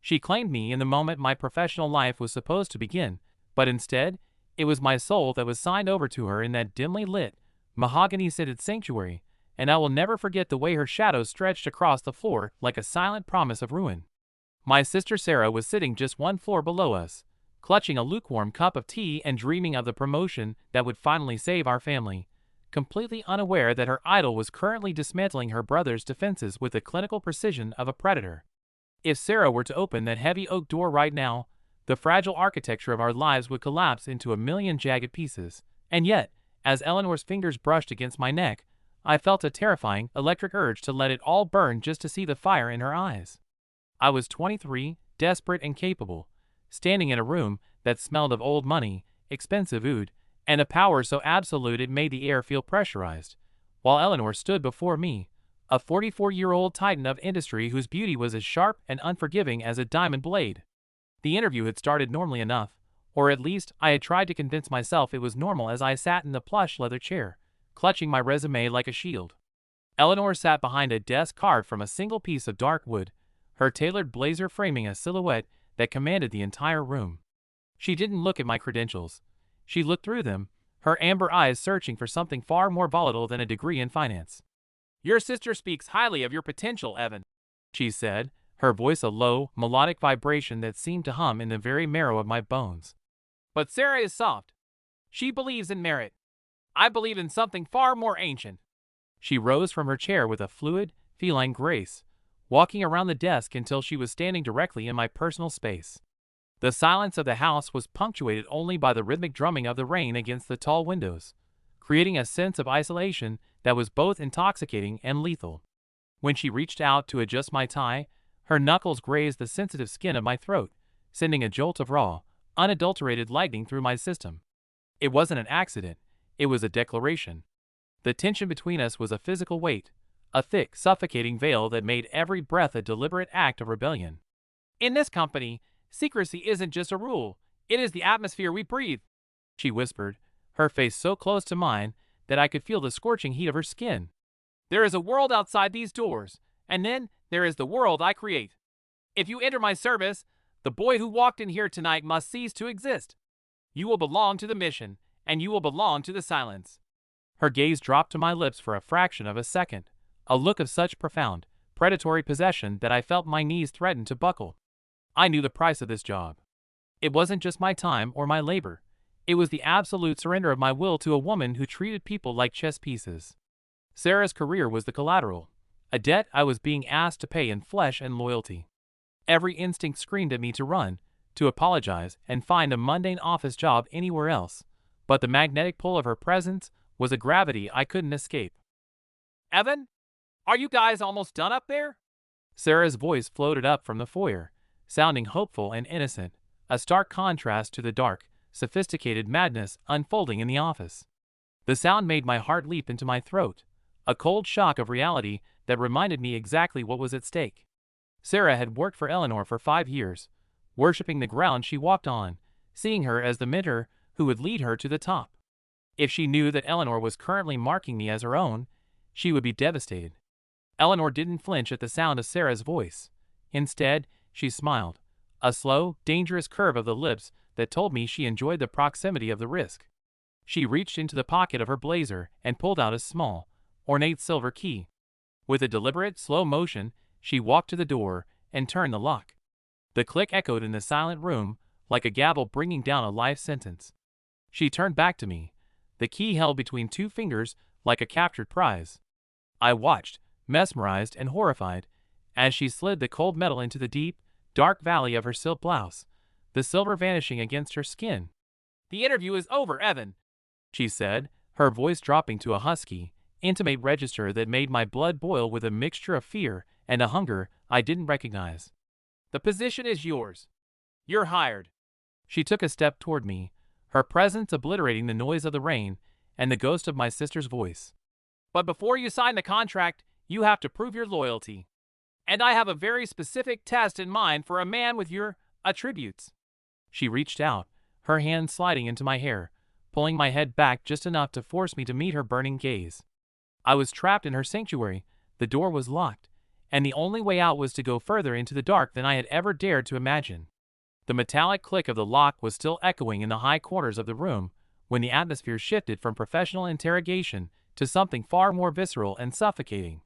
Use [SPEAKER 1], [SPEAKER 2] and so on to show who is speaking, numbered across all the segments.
[SPEAKER 1] She claimed me in the moment my professional life was supposed to begin, but instead, it was my soul that was signed over to her in that dimly lit, mahogany-scented sanctuary, and I will never forget the way her shadow stretched across the floor like a silent promise of ruin. My sister Sarah was sitting just one floor below us, clutching a lukewarm cup of tea and dreaming of the promotion that would finally save our family, completely unaware that her idol was currently dismantling her brother's defenses with the clinical precision of a predator. If Sarah were to open that heavy oak door right now, the fragile architecture of our lives would collapse into a million jagged pieces. And yet, as Eleanor's fingers brushed against my neck, I felt a terrifying, electric urge to let it all burn just to see the fire in her eyes. I was 23, desperate and capable, standing in a room that smelled of old money, expensive oud, and a power so absolute it made the air feel pressurized, while Eleanor stood before me, a 44-year-old titan of industry whose beauty was as sharp and unforgiving as a diamond blade. The interview had started normally enough, or at least I had tried to convince myself it was normal as I sat in the plush leather chair, clutching my resume like a shield. Eleanor sat behind a desk carved from a single piece of dark wood, her tailored blazer framing a silhouette that commanded the entire room. She didn't look at my credentials. She looked through them, her amber eyes searching for something far more volatile than a degree in finance. "Your sister speaks highly of your potential, Evan," she said, her voice a low, melodic vibration that seemed to hum in the very marrow of my bones. "But Sarah is soft. She believes in merit. I believe in something far more ancient." She rose from her chair with a fluid, feline grace, walking around the desk until she was standing directly in my personal space. The silence of the house was punctuated only by the rhythmic drumming of the rain against the tall windows, creating a sense of isolation that was both intoxicating and lethal. When she reached out to adjust my tie, her knuckles grazed the sensitive skin of my throat, sending a jolt of raw, unadulterated lightning through my system. It wasn't an accident, it was a declaration. The tension between us was a physical weight, a thick, suffocating veil that made every breath a deliberate act of rebellion. "In this company, secrecy isn't just a rule, it is the atmosphere we breathe," she whispered, her face so close to mine that I could feel the scorching heat of her skin. "There is a world outside these doors, and then there is the world I create. If you enter my service, the boy who walked in here tonight must cease to exist. You will belong to the mission, and you will belong to the silence." Her gaze dropped to my lips for a fraction of a second, a look of such profound, predatory possession that I felt my knees threaten to buckle. I knew the price of this job. It wasn't just my time or my labor. It was the absolute surrender of my will to a woman who treated people like chess pieces. Sarah's career was the collateral, a debt I was being asked to pay in flesh and loyalty. Every instinct screamed at me to run, to apologize, and find a mundane office job anywhere else, but the magnetic pull of her presence was a gravity I couldn't escape. "Evan, are you guys almost done up there?" Sarah's voice floated up from the foyer, sounding hopeful and innocent, a stark contrast to the dark, sophisticated madness unfolding in the office. The sound made my heart leap into my throat, a cold shock of reality that reminded me exactly what was at stake. Sarah had worked for Eleanor for 5 years, worshipping the ground she walked on, seeing her as the mentor who would lead her to the top. If she knew that Eleanor was currently marking me as her own, she would be devastated. Eleanor didn't flinch at the sound of Sarah's voice. Instead, she smiled, a slow, dangerous curve of the lips that told me she enjoyed the proximity of the risk. She reached into the pocket of her blazer and pulled out a small, ornate silver key. With a deliberate, slow motion, she walked to the door and turned the lock. The click echoed in the silent room, like a gavel bringing down a life sentence. She turned back to me, the key held between 2 fingers like a captured prize. I watched, mesmerized and horrified, as she slid the cold metal into the deep, dark valley of her silk blouse, the silver vanishing against her skin. "The interview is over, Evan," she said, her voice dropping to a husky, intimate register that made my blood boil with a mixture of fear and a hunger I didn't recognize. "The position is yours. You're hired." She took a step toward me, her presence obliterating the noise of the rain and the ghost of my sister's voice. "But before you sign the contract, you have to prove your loyalty. And I have a very specific test in mind for a man with your attributes." She reached out, her hand sliding into my hair, pulling my head back just enough to force me to meet her burning gaze. I was trapped in her sanctuary, the door was locked, and the only way out was to go further into the dark than I had ever dared to imagine. The metallic click of the lock was still echoing in the high corners of the room when the atmosphere shifted from professional interrogation to something far more visceral and suffocating.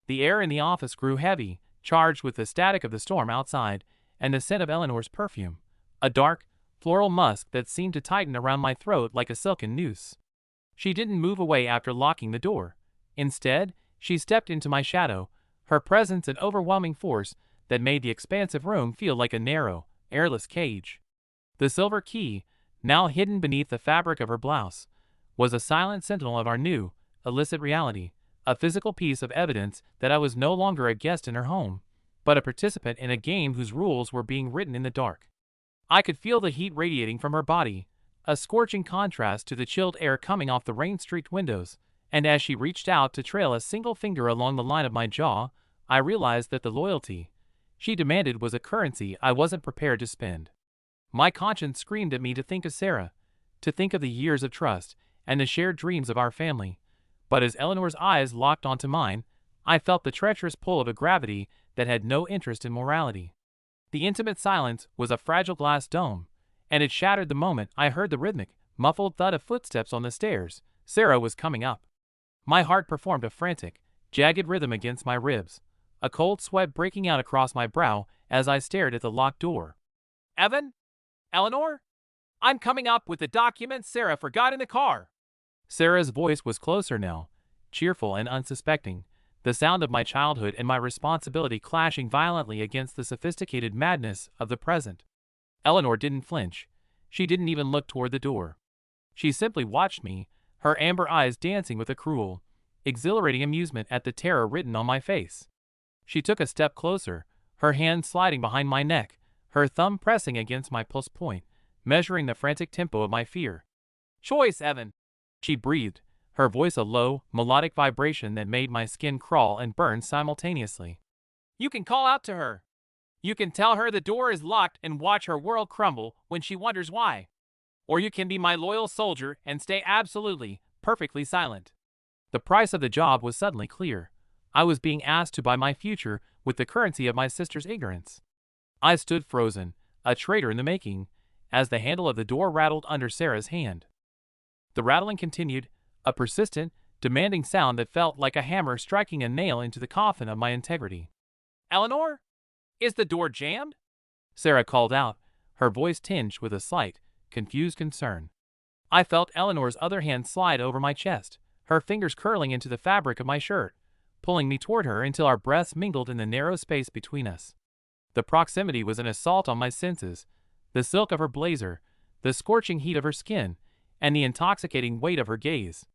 [SPEAKER 1] The air in the office grew heavy, charged with the static of the storm outside and the scent of Eleanor's perfume, a dark, floral musk that seemed to tighten around my throat like a silken noose. She didn't move away after locking the door. Instead, she stepped into my shadow, her presence an overwhelming force that made the expansive room feel like a narrow, airless cage. The silver key, now hidden beneath the fabric of her blouse, was a silent sentinel of our new, illicit reality, a physical piece of evidence that I was no longer a guest in her home, but a participant in a game whose rules were being written in the dark. I could feel the heat radiating from her body, a scorching contrast to the chilled air coming off the rain-streaked windows, and as she reached out to trail a single finger along the line of my jaw, I realized that the loyalty she demanded was a currency I wasn't prepared to spend. My conscience screamed at me to think of Sarah, to think of the years of trust and the shared dreams of our family, but as Eleanor's eyes locked onto mine, I felt the treacherous pull of a gravity that had no interest in morality. The intimate silence was a fragile glass dome, and it shattered the moment I heard the rhythmic, muffled thud of footsteps on the stairs. Sarah was coming up. My heart performed a frantic, jagged rhythm against my ribs, a cold sweat breaking out across my brow as I stared at the locked door. "Evan? Eleanor? I'm coming up with the documents Sarah forgot in the car." Sarah's voice was closer now, cheerful and unsuspecting, the sound of my childhood and my responsibility clashing violently against the sophisticated madness of the present. Eleanor didn't flinch. She didn't even look toward the door. She simply watched me, her amber eyes dancing with a cruel, exhilarating amusement at the terror written on my face. She took a step closer, her hand sliding behind my neck, her thumb pressing against my pulse point, measuring the frantic tempo of my fear. "Choice, Evan," she breathed, her voice a low, melodic vibration that made my skin crawl and burn simultaneously. "You can call out to her. You can tell her the door is locked and watch her world crumble when she wonders why. Or you can be my loyal soldier and stay absolutely, perfectly silent." The price of the job was suddenly clear. I was being asked to buy my future with the currency of my sister's ignorance. I stood frozen, a traitor in the making, as the handle of the door rattled under Sarah's hand. The rattling continued, a persistent, demanding sound that felt like a hammer striking a nail into the coffin of my integrity. "Eleanor? Is the door jammed?" Sarah called out, her voice tinged with a slight, confused concern. I felt Eleanor's other hand slide over my chest, her fingers curling into the fabric of my shirt, pulling me toward her until our breaths mingled in the narrow space between us. The proximity was an assault on my senses, the silk of her blazer, the scorching heat of her skin, and the intoxicating weight of her gaze.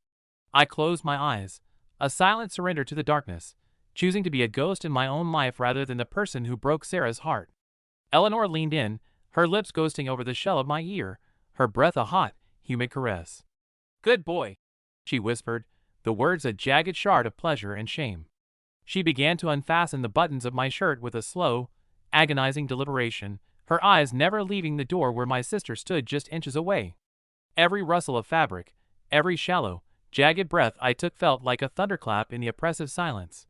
[SPEAKER 1] I closed my eyes, a silent surrender to the darkness, choosing to be a ghost in my own life rather than the person who broke Sarah's heart. Eleanor leaned in, her lips ghosting over the shell of my ear, her breath a hot, humid caress. "Good boy," she whispered, the words a jagged shard of pleasure and shame. She began to unfasten the buttons of my shirt with a slow, agonizing deliberation, her eyes never leaving the door where my sister stood just inches away. Every rustle of fabric, every shallow, jagged breath I took felt like a thunderclap in the oppressive silence.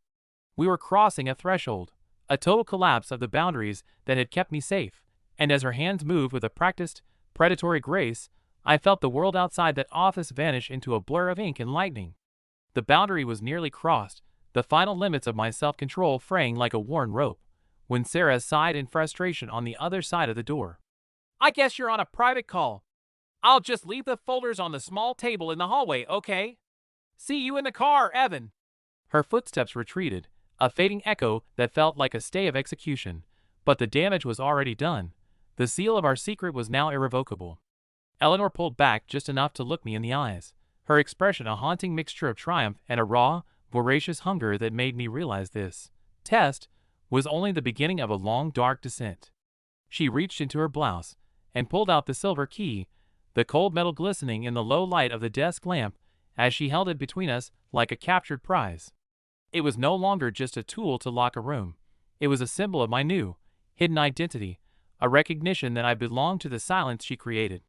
[SPEAKER 1] We were crossing a threshold, a total collapse of the boundaries that had kept me safe, and as her hands moved with a practiced, predatory grace, I felt the world outside that office vanish into a blur of ink and lightning. The boundary was nearly crossed, the final limits of my self-control fraying like a worn rope, when Sarah sighed in frustration on the other side of the door. "I guess you're on a private call. I'll just leave the folders on the small table in the hallway, okay? See you in the car, Evan." Her footsteps retreated, a fading echo that felt like a stay of execution, but the damage was already done. The seal of our secret was now irrevocable. Eleanor pulled back just enough to look me in the eyes, her expression a haunting mixture of triumph and a raw, voracious hunger that made me realize this test was only the beginning of a long, dark descent. She reached into her blouse and pulled out the silver key, the cold metal glistening in the low light of the desk lamp as she held it between us like a captured prize. It was no longer just a tool to lock a room. It was a symbol of my new, hidden identity, a recognition that I belonged to the silence she created.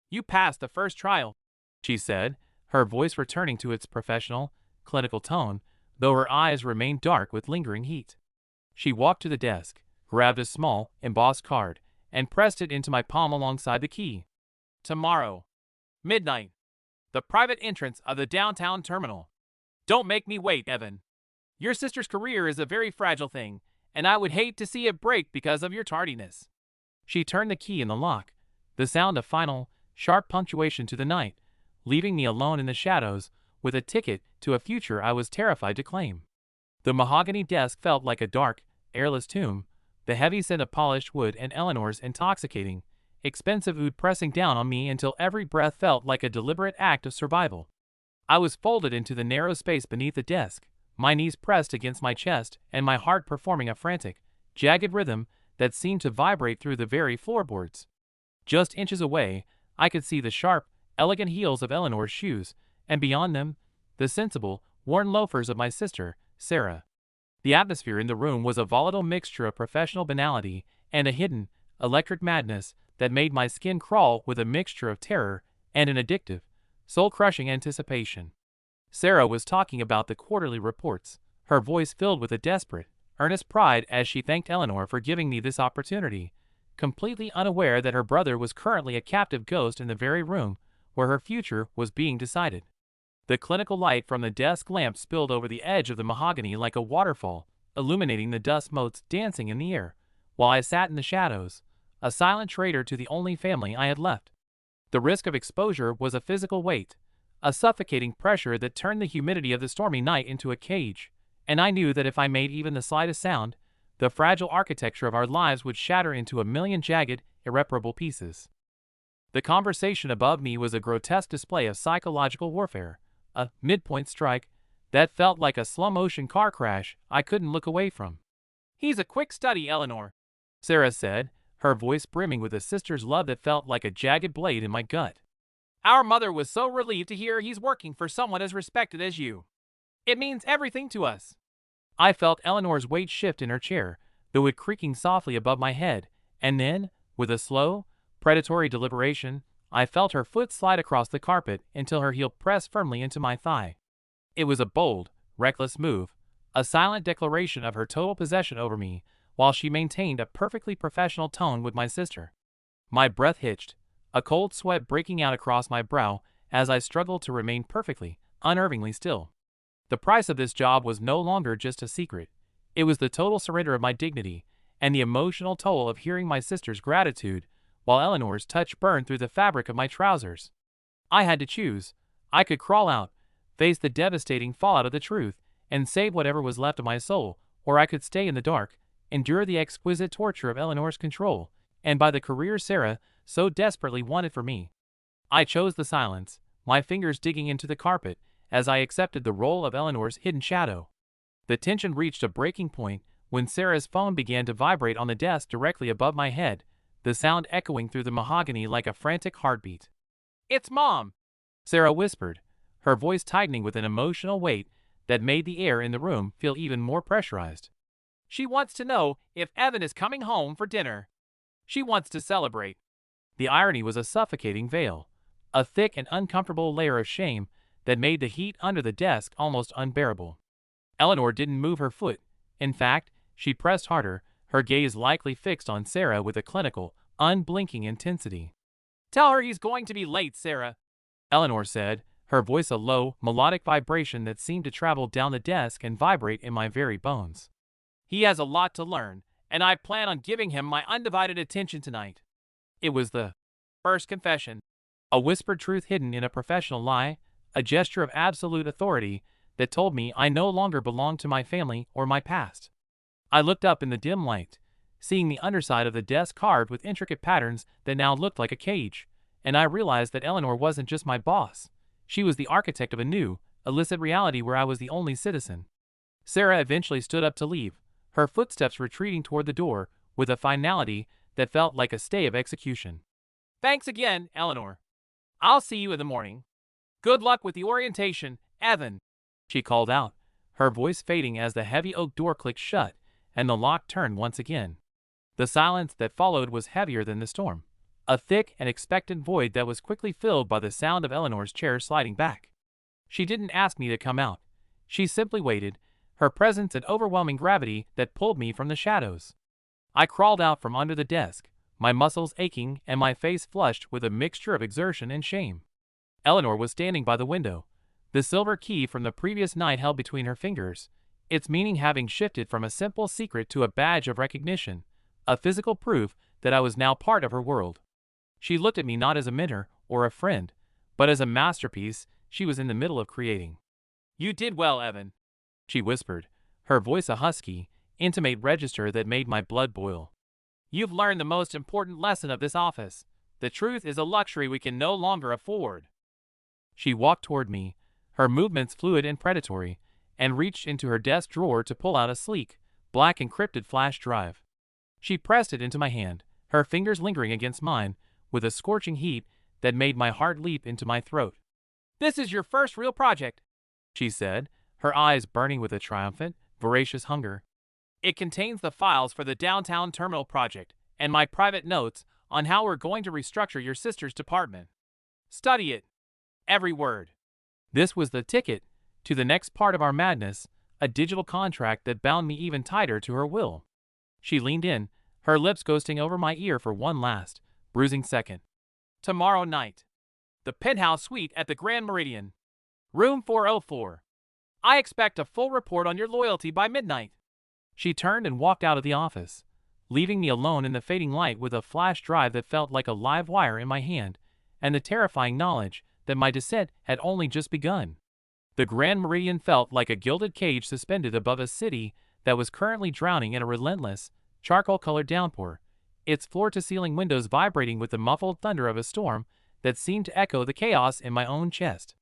[SPEAKER 1] "You passed the first trial," she said, her voice returning to its professional, clinical tone, though her eyes remained dark with lingering heat. She walked to the desk, grabbed a small, embossed card, and pressed it into my palm alongside the key. Tomorrow. Midnight. The private entrance of the downtown terminal. Don't make me wait, Evan. Your sister's career is a very fragile thing, and I would hate to see it break because of your tardiness. She turned the key in the lock, the sound of final, sharp punctuation to the night, leaving me alone in the shadows with a ticket to a future I was terrified to claim. The mahogany desk felt like a dark, airless tomb, the heavy scent of polished wood and Eleanor's intoxicating, expensive oud pressing down on me until every breath felt like a deliberate act of survival. I was folded into the narrow space beneath the desk, my knees pressed against my chest and my heart performing a frantic, jagged rhythm that seemed to vibrate through the very floorboards. Just inches away, I could see the sharp, elegant heels of Eleanor's shoes, and beyond them, the sensible, worn loafers of my sister, Sarah. The atmosphere in the room was a volatile mixture of professional banality and a hidden, electric madness that made my skin crawl with a mixture of terror and an addictive, soul-crushing anticipation. Sarah was talking about the quarterly reports, her voice filled with a desperate, earnest pride as she thanked Eleanor for giving me this opportunity, completely unaware that her brother was currently a captive ghost in the very room where her future was being decided. The clinical light from the desk lamp spilled over the edge of the mahogany like a waterfall, illuminating the dust motes dancing in the air, while I sat in the shadows, a silent traitor to the only family I had left. The risk of exposure was a physical weight, a suffocating pressure that turned the humidity of the stormy night into a cage, and I knew that if I made even the slightest sound, the fragile architecture of our lives would shatter into a million jagged, irreparable pieces. The conversation above me was a grotesque display of psychological warfare, a midpoint strike that felt like a slow-motion car crash I couldn't look away from. "He's a quick study, Eleanor," Sarah said, her voice brimming with a sister's love that felt like a jagged blade in my gut. "Our mother was so relieved to hear he's working for someone as respected as you. It means everything to us." I felt Eleanor's weight shift in her chair, the wood creaking softly above my head, and then, with a slow, predatory deliberation, I felt her foot slide across the carpet until her heel pressed firmly into my thigh. It was a bold, reckless move, a silent declaration of her total possession over me, while she maintained a perfectly professional tone with my sister. My breath hitched, a cold sweat breaking out across my brow as I struggled to remain perfectly, unnervingly still. The price of this job was no longer just a secret. It was the total surrender of my dignity, and the emotional toll of hearing my sister's gratitude, while Eleanor's touch burned through the fabric of my trousers. I had to choose. I could crawl out, face the devastating fallout of the truth, and save whatever was left of my soul, or I could stay in the dark, endure the exquisite torture of Eleanor's control, and by the career Sarah so desperately wanted for me. I chose the silence, my fingers digging into the carpet, as I accepted the role of Eleanor's hidden shadow. The tension reached a breaking point when Sarah's phone began to vibrate on the desk directly above my head, the sound echoing through the mahogany like a frantic heartbeat. "It's Mom," Sarah whispered, her voice tightening with an emotional weight that made the air in the room feel even more pressurized. "She wants to know if Evan is coming home for dinner. She wants to celebrate." The irony was a suffocating veil, a thick and uncomfortable layer of shame that made the heat under the desk almost unbearable. Eleanor didn't move her foot. In fact, she pressed harder, her gaze likely fixed on Sarah with a clinical, unblinking intensity. "Tell her he's going to be late, Sarah," Eleanor said, her voice a low, melodic vibration that seemed to travel down the desk and vibrate in my very bones. "He has a lot to learn, and I plan on giving him my undivided attention tonight." It was the first confession, a whispered truth hidden in a professional lie, a gesture of absolute authority that told me I no longer belonged to my family or my past. I looked up in the dim light, seeing the underside of the desk carved with intricate patterns that now looked like a cage, and I realized that Eleanor wasn't just my boss. She was the architect of a new, illicit reality where I was the only citizen. Sarah eventually stood up to leave, her footsteps retreating toward the door with a finality that felt like a stay of execution. "Thanks again, Eleanor. I'll see you in the morning. Good luck with the orientation, Evan," she called out, her voice fading as the heavy oak door clicked shut and the lock turned once again. The silence that followed was heavier than the storm, a thick and expectant void that was quickly filled by the sound of Eleanor's chair sliding back. She didn't ask me to come out. She simply waited, her presence an overwhelming gravity that pulled me from the shadows. I crawled out from under the desk, my muscles aching and my face flushed with a mixture of exertion and shame. Eleanor was standing by the window, the silver key from the previous night held between her fingers, its meaning having shifted from a simple secret to a badge of recognition, a physical proof that I was now part of her world. She looked at me not as a mentor or a friend, but as a masterpiece she was in the middle of creating. "You did well, Evan," she whispered, her voice a husky, intimate register that made my blood boil. "You've learned the most important lesson of this office. The truth is a luxury we can no longer afford." She walked toward me, her movements fluid and predatory, and reached into her desk drawer to pull out a sleek, black encrypted flash drive. She pressed it into my hand, her fingers lingering against mine, with a scorching heat that made my heart leap into my throat. "This is your first real project," she said, her eyes burning with a triumphant, voracious hunger. "It contains the files for the downtown terminal project and my private notes on how we're going to restructure your sister's department. Study it. Every word." This was the ticket to the next part of our madness, a digital contract that bound me even tighter to her will. She leaned in, her lips ghosting over my ear for one last, bruising second. "Tomorrow night. The penthouse suite at the Grand Meridian. Room 404. I expect a full report on your loyalty by midnight." She turned and walked out of the office, leaving me alone in the fading light with a flash drive that felt like a live wire in my hand, and the terrifying knowledge that my descent had only just begun. The Grand Meridian felt like a gilded cage suspended above a city that was currently drowning in a relentless, charcoal-colored downpour, its floor-to-ceiling windows vibrating with the muffled thunder of a storm that seemed to echo the chaos in my own chest.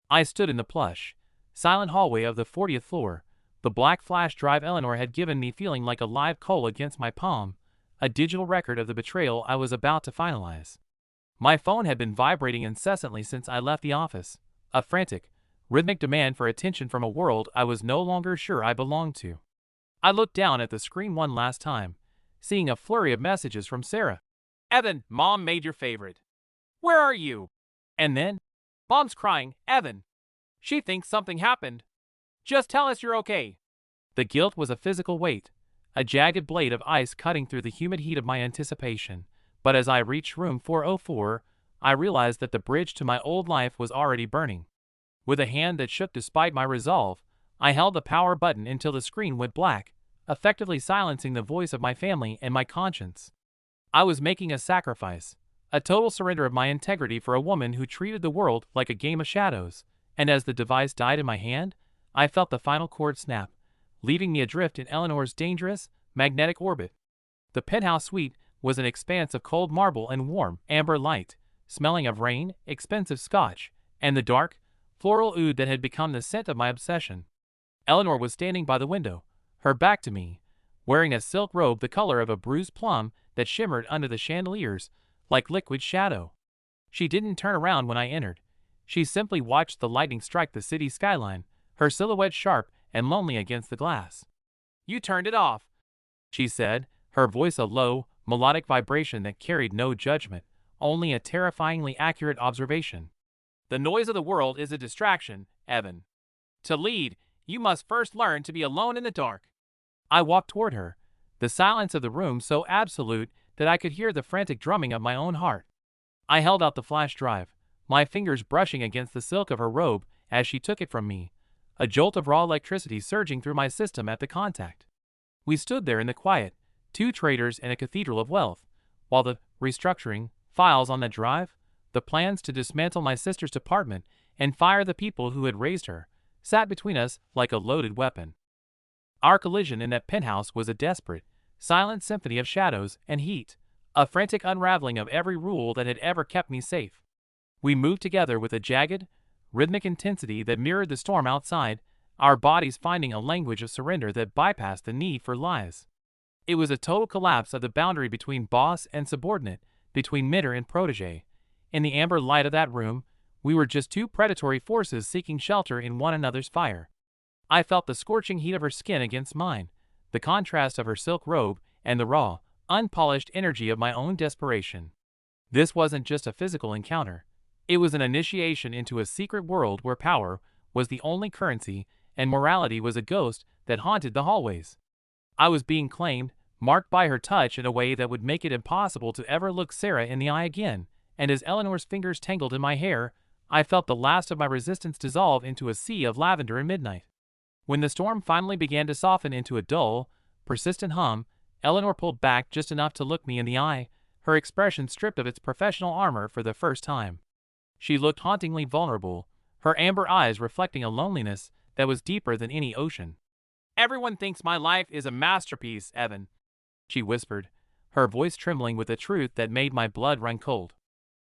[SPEAKER 1] I stood in the plush, silent hallway of the 40th floor, the black flash drive Eleanor had given me feeling like a live coal against my palm, a digital record of the betrayal I was about to finalize. My phone had been vibrating incessantly since I left the office, a frantic, rhythmic demand for attention from a world I was no longer sure I belonged to. I looked down at the screen one last time, seeing a flurry of messages from Sarah. "Evan, Mom made your favorite. Where are you?" And then, "Mom's crying, Evan. She thinks something happened. Just tell us you're okay." The guilt was a physical weight, a jagged blade of ice cutting through the humid heat of my anticipation, but as I reached room 404, I realized that the bridge to my old life was already burning. With a hand that shook despite my resolve, I held the power button until the screen went black, effectively silencing the voice of my family and my conscience. I was making a sacrifice, a total surrender of my integrity for a woman who treated the world like a game of shadows, and as the device died in my hand, I felt the final cord snap, leaving me adrift in Eleanor's dangerous, magnetic orbit. The penthouse suite was an expanse of cold marble and warm, amber light, smelling of rain, expensive scotch, and the dark, floral oud that had become the scent of my obsession. Eleanor was standing by the window, her back to me, wearing a silk robe the color of a bruised plum that shimmered under the chandeliers like liquid shadow. She didn't turn around when I entered. She simply watched the lightning strike the city skyline, her silhouette sharp and lonely against the glass. "You turned it off," she said, her voice a low, melodic vibration that carried no judgment, only a terrifyingly accurate observation. "The noise of the world is a distraction, Evan. To lead, you must first learn to be alone in the dark." I walked toward her, the silence of the room so absolute that I could hear the frantic drumming of my own heart. I held out the flash drive, my fingers brushing against the silk of her robe as she took it from me, a jolt of raw electricity surging through my system at the contact. We stood there in the quiet, two traders in a cathedral of wealth, while the restructuring files on that drive, the plans to dismantle my sister's department and fire the people who had raised her, sat between us like a loaded weapon. Our collision in that penthouse was a desperate, silent symphony of shadows and heat, a frantic unraveling of every rule that had ever kept me safe. We moved together with a jagged, rhythmic intensity that mirrored the storm outside, our bodies finding a language of surrender that bypassed the need for lies. It was a total collapse of the boundary between boss and subordinate, between mentor and protege. In the amber light of that room, we were just two predatory forces seeking shelter in one another's fire. I felt the scorching heat of her skin against mine, the contrast of her silk robe, and the raw, unpolished energy of my own desperation. This wasn't just a physical encounter. It was an initiation into a secret world where power was the only currency and morality was a ghost that haunted the hallways. I was being claimed, marked by her touch in a way that would make it impossible to ever look Sarah in the eye again, and as Eleanor's fingers tangled in my hair, I felt the last of my resistance dissolve into a sea of lavender and midnight. When the storm finally began to soften into a dull, persistent hum, Eleanor pulled back just enough to look me in the eye, her expression stripped of its professional armor for the first time. She looked hauntingly vulnerable, her amber eyes reflecting a loneliness that was deeper than any ocean. "Everyone thinks my life is a masterpiece, Evan," she whispered, her voice trembling with a truth that made my blood run cold.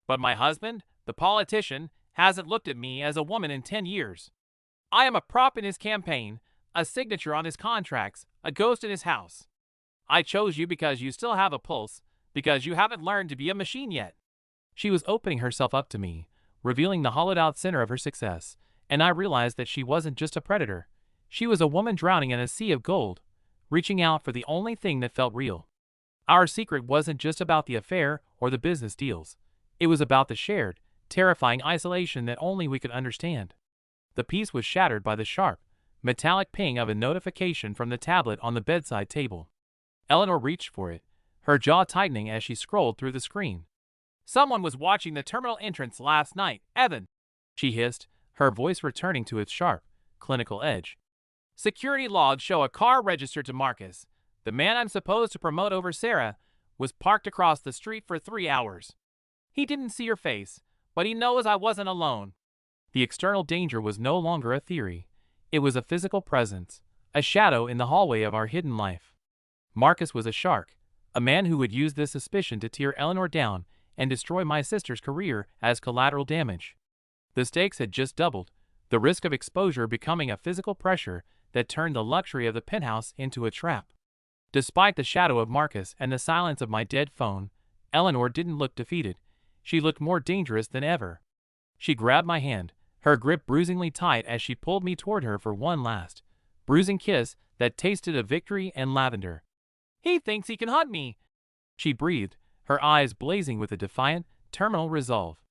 [SPEAKER 1] "But my husband, the politician, hasn't looked at me as a woman in 10 years. I am a prop in his campaign, a signature on his contracts, a ghost in his house. I chose you because you still have a pulse, because you haven't learned to be a machine yet." She was opening herself up to me, revealing the hollowed-out center of her success, and I realized that she wasn't just a predator. She was a woman drowning in a sea of gold, reaching out for the only thing that felt real. Our secret wasn't just about the affair or the business deals. It was about the shared, terrifying isolation that only we could understand. The peace was shattered by the sharp, metallic ping of a notification from the tablet on the bedside table. Eleanor reached for it, her jaw tightening as she scrolled through the screen. "Someone was watching the terminal entrance last night, Evan," she hissed, her voice returning to its sharp, clinical edge. "Security logs show a car registered to Marcus, the man I'm supposed to promote over Sarah, was parked across the street for 3 hours. He didn't see your face, but he knows I wasn't alone." The external danger was no longer a theory. It was a physical presence, a shadow in the hallway of our hidden life. Marcus was a shark, a man who would use this suspicion to tear Eleanor down and destroy my sister's career as collateral damage. The stakes had just doubled, the risk of exposure becoming a physical pressure that turned the luxury of the penthouse into a trap. Despite the shadow of Marcus and the silence of my dead phone, Eleanor didn't look defeated. She looked more dangerous than ever. She grabbed my hand, her grip bruisingly tight as she pulled me toward her for one last, bruising kiss that tasted of victory and lavender. "He thinks he can hunt me," she breathed, her eyes blazing with a defiant, terminal resolve.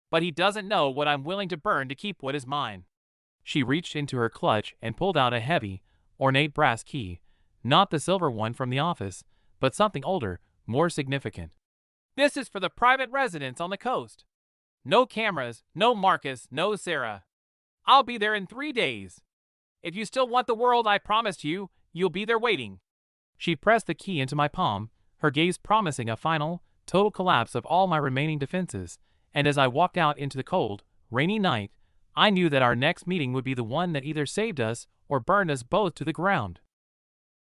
[SPEAKER 1] "But he doesn't know what I'm willing to burn to keep what is mine." She reached into her clutch and pulled out a heavy, ornate brass key, not the silver one from the office, but something older, more significant. "This is for the private residence on the coast. No cameras, no Marcus, no Sarah. I'll be there in 3 days. If you still want the world I promised you, you'll be there waiting." She pressed the key into my palm, her gaze promising a final, total collapse of all my remaining defenses, and as I walked out into the cold, rainy night, I knew that our next meeting would be the one that either saved us or burned us both to the ground.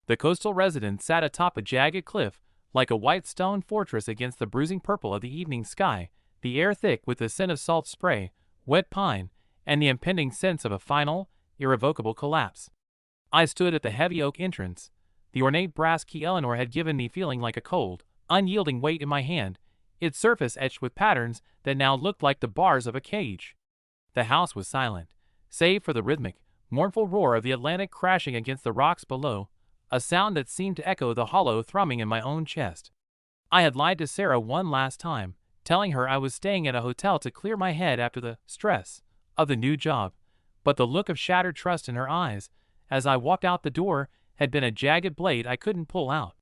[SPEAKER 1] The coastal residence sat atop a jagged cliff, like a white stone fortress against the bruising purple of the evening sky, the air thick with the scent of salt spray, wet pine, and the impending sense of a final, irrevocable collapse. I stood at the heavy oak entrance, the ornate brass key Eleanor had given me feeling like a cold, unyielding weight in my hand, its surface etched with patterns that now looked like the bars of a cage. The house was silent, save for the rhythmic, mournful roar of the Atlantic crashing against the rocks below, a sound that seemed to echo the hollow thrumming in my own chest. I had lied to Sarah one last time, telling her I was staying at a hotel to clear my head after the stress of the new job, but the look of shattered trust in her eyes, as I walked out the door, had been a jagged blade I couldn't pull out.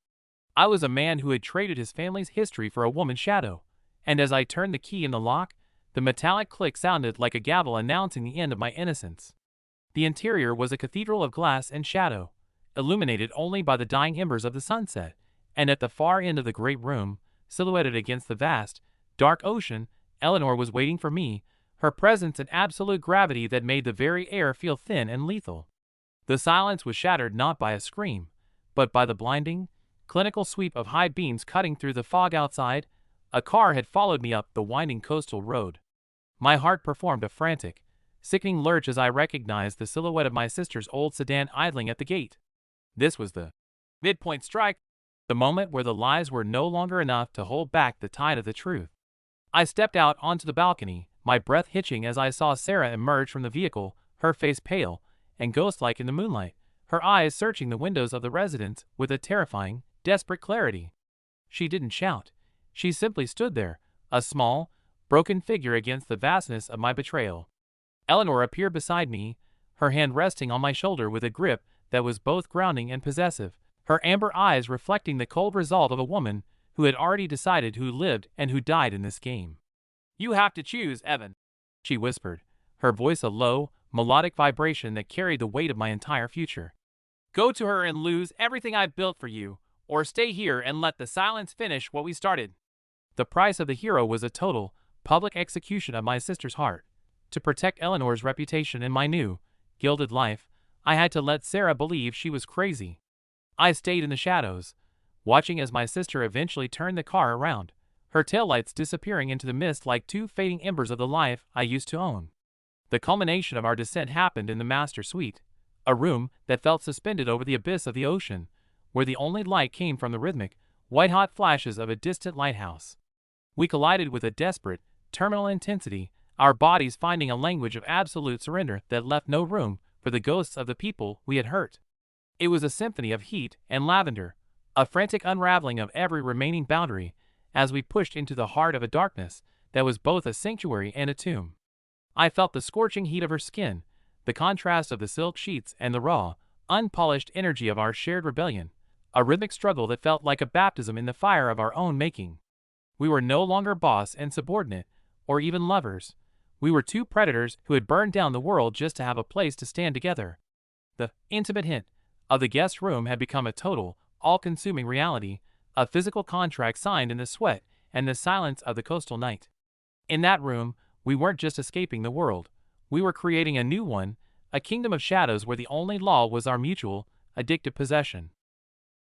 [SPEAKER 1] I was a man who had traded his family's history for a woman's shadow, and as I turned the key in the lock, the metallic click sounded like a gavel announcing the end of my innocence. The interior was a cathedral of glass and shadow, illuminated only by the dying embers of the sunset, and at the far end of the great room, silhouetted against the vast, dark ocean, Eleanor was waiting for me, her presence an absolute gravity that made the very air feel thin and lethal. The silence was shattered not by a scream, but by the blinding, clinical sweep of high beams cutting through the fog outside. A car had followed me up the winding coastal road. My heart performed a frantic, sickening lurch as I recognized the silhouette of my sister's old sedan idling at the gate. This was the midpoint strike, the moment where the lies were no longer enough to hold back the tide of the truth. I stepped out onto the balcony, my breath hitching as I saw Sarah emerge from the vehicle, her face pale and ghost-like in the moonlight, her eyes searching the windows of the residence with a terrifying, desperate clarity. She didn't shout. She simply stood there, a small, broken figure against the vastness of my betrayal. Eleanor appeared beside me, her hand resting on my shoulder with a grip that was both grounding and possessive, her amber eyes reflecting the cold resolve of a woman who had already decided who lived and who died in this game. "You have to choose, Evan," she whispered, her voice a low, melodic vibration that carried the weight of my entire future. "Go to her and lose everything I've built for you, or stay here and let the silence finish what we started." The price of the hero was a total, public execution of my sister's heart. To protect Eleanor's reputation in my new, gilded life, I had to let Sarah believe she was crazy. I stayed in the shadows, watching as my sister eventually turned the car around, her taillights disappearing into the mist like two fading embers of the life I used to own. The culmination of our descent happened in the master suite, a room that felt suspended over the abyss of the ocean, where the only light came from the rhythmic, white-hot flashes of a distant lighthouse. We collided with a desperate, terminal intensity, our bodies finding a language of absolute surrender that left no room for the ghosts of the people we had hurt. It was a symphony of heat and lavender, a frantic unraveling of every remaining boundary as we pushed into the heart of a darkness that was both a sanctuary and a tomb. I felt the scorching heat of her skin, the contrast of the silk sheets and the raw, unpolished energy of our shared rebellion, a rhythmic struggle that felt like a baptism in the fire of our own making. We were no longer boss and subordinate, or even lovers. We were two predators who had burned down the world just to have a place to stand together. The intimate hint of the guest room had become a total, all-consuming reality, a physical contract signed in the sweat and the silence of the coastal night. In that room, we weren't just escaping the world. We were creating a new one, a kingdom of shadows where the only law was our mutual, addictive possession.